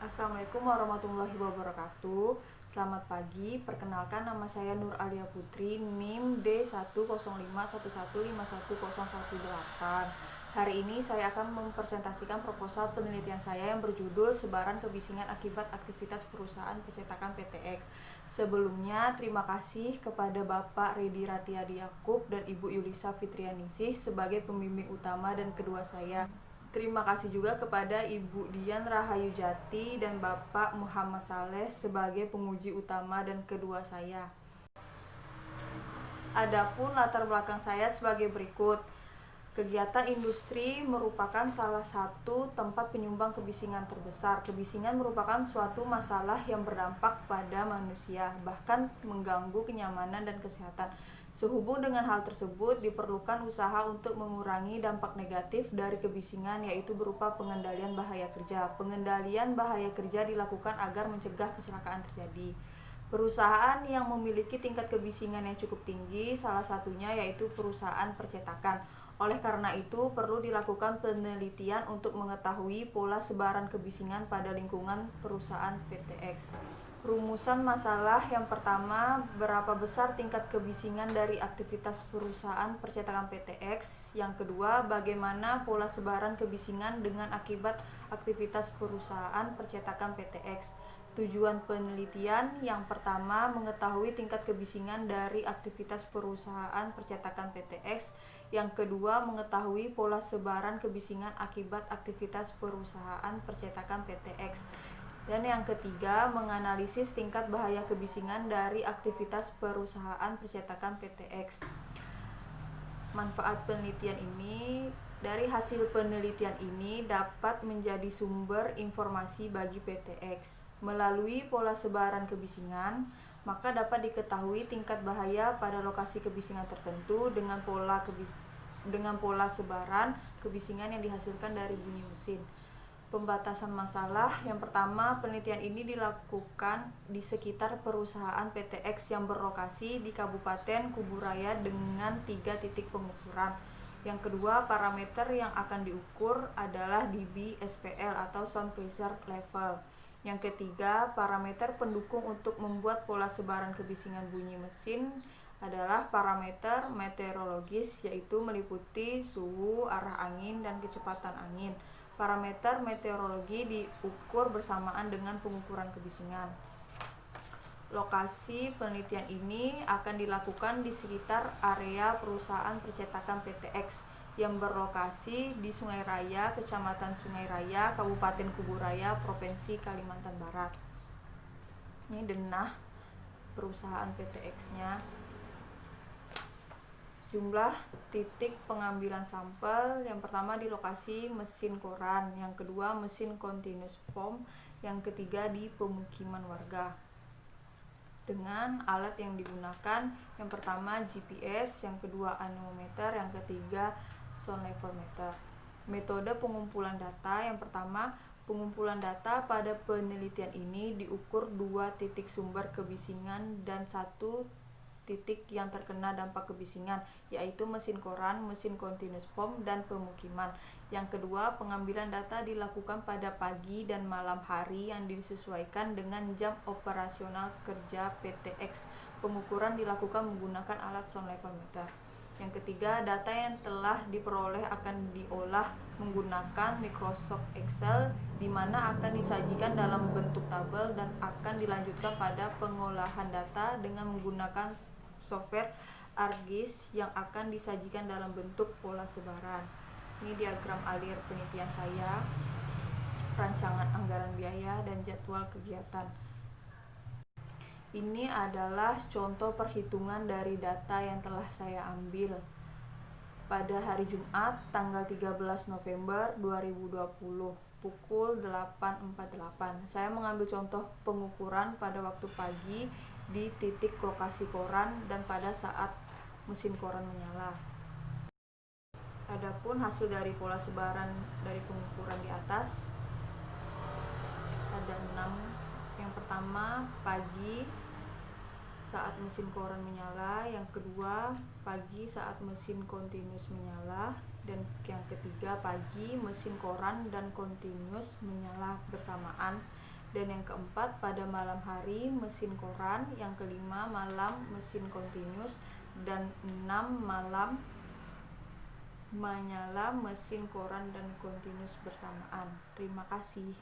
Assalamualaikum warahmatullahi wabarakatuh. Selamat pagi, perkenalkan nama saya Nur Alia Putri, NIM D10511515118. Hari ini saya akan mempresentasikan proposal penelitian saya yang berjudul Sebaran Kebisingan Akibat Aktivitas Perusahaan Percetakan PTX. Sebelumnya, terima kasih kepada Bapak Redi Ratiadi Yakub dan Ibu Yulisa Fitrianingsih sebagai pembimbing utama dan kedua saya. Terima kasih juga kepada Ibu Dian Rahayu Jati dan Bapak Muhammad Saleh sebagai penguji utama dan kedua saya. Adapun latar belakang saya sebagai berikut. Kegiatan industri merupakan salah satu tempat penyumbang kebisingan terbesar. Kebisingan merupakan suatu masalah yang berdampak pada manusia, bahkan mengganggu kenyamanan dan kesehatan. Sehubung dengan hal tersebut, diperlukan usaha untuk mengurangi dampak negatif dari kebisingan, yaitu berupa pengendalian bahaya kerja. Pengendalian bahaya kerja dilakukan agar mencegah kecelakaan terjadi. Perusahaan yang memiliki tingkat kebisingan yang cukup tinggi, salah satunya yaitu perusahaan percetakan. Oleh karena itu, perlu dilakukan penelitian untuk mengetahui pola sebaran kebisingan pada lingkungan perusahaan PTX. Rumusan masalah yang pertama, berapa besar tingkat kebisingan dari aktivitas perusahaan percetakan PTX. Yang kedua, bagaimana pola sebaran kebisingan dengan akibat aktivitas perusahaan percetakan PTX. Tujuan penelitian yang pertama, mengetahui tingkat kebisingan dari aktivitas perusahaan percetakan PTX. Yang kedua, mengetahui pola sebaran kebisingan akibat aktivitas perusahaan percetakan PTX. Dan yang ketiga, menganalisis tingkat bahaya kebisingan dari aktivitas perusahaan percetakan PTX. Manfaat penelitian ini, dari hasil penelitian ini dapat menjadi sumber informasi bagi PTX. Melalui pola sebaran kebisingan, maka dapat diketahui tingkat bahaya pada lokasi kebisingan tertentu dengan pola sebaran kebisingan yang dihasilkan dari bunyi mesin. Pembatasan masalah yang pertama, penelitian ini dilakukan di sekitar perusahaan PTX yang berlokasi di Kabupaten Kuburaya dengan 3 titik pengukuran. Yang kedua, parameter yang akan diukur adalah dB SPL atau sound pressure level. Yang ketiga, parameter pendukung untuk membuat pola sebaran kebisingan bunyi mesin adalah parameter meteorologis, yaitu meliputi suhu, arah angin, dan kecepatan angin. Parameter meteorologi diukur bersamaan dengan pengukuran kebisingan. Lokasi penelitian ini akan dilakukan di sekitar area perusahaan percetakan PTX yang berlokasi di Sungai Raya, Kecamatan Sungai Raya, Kabupaten Kuburaya, Provinsi Kalimantan Barat. Ini denah perusahaan PTX-nya. Jumlah titik pengambilan sampel, yang pertama di lokasi mesin koran, yang kedua mesin continuous form, yang ketiga di pemukiman warga. Dengan alat yang digunakan, yang pertama GPS, yang kedua anemometer, yang ketiga sound level meter. Metode pengumpulan data, yang pertama, pengumpulan data pada penelitian ini diukur 2 titik sumber kebisingan dan 1 titik yang terkena dampak kebisingan, yaitu mesin koran, mesin continuous form, dan pemukiman. Yang kedua, pengambilan data dilakukan pada pagi dan malam hari yang disesuaikan dengan jam operasional kerja PTX. Pengukuran dilakukan menggunakan alat sound level meter. Yang ketiga, data yang telah diperoleh akan diolah menggunakan Microsoft Excel, di mana akan disajikan dalam bentuk tabel dan akan dilanjutkan pada pengolahan data dengan menggunakan software ArcGIS yang akan disajikan dalam bentuk pola sebaran. Ini diagram alir penelitian saya, rancangan anggaran biaya, dan jadwal kegiatan. Ini adalah contoh perhitungan dari data yang telah saya ambil pada hari Jumat tanggal 13 November 2020 pukul 8.48. Saya mengambil contoh pengukuran pada waktu pagi di titik lokasi koran dan pada saat mesin koran menyala. Adapun hasil dari pola sebaran dari pengukuran di atas ada 6. Yang pertama, pagi saat mesin koran menyala, yang kedua pagi saat mesin continuous menyala, dan yang ketiga pagi mesin koran dan continuous menyala bersamaan. Dan yang keempat, pada malam hari mesin koran. Yang kelima, malam mesin continuous. Dan 6, malam menyala mesin koran dan continuous bersamaan. Terima kasih.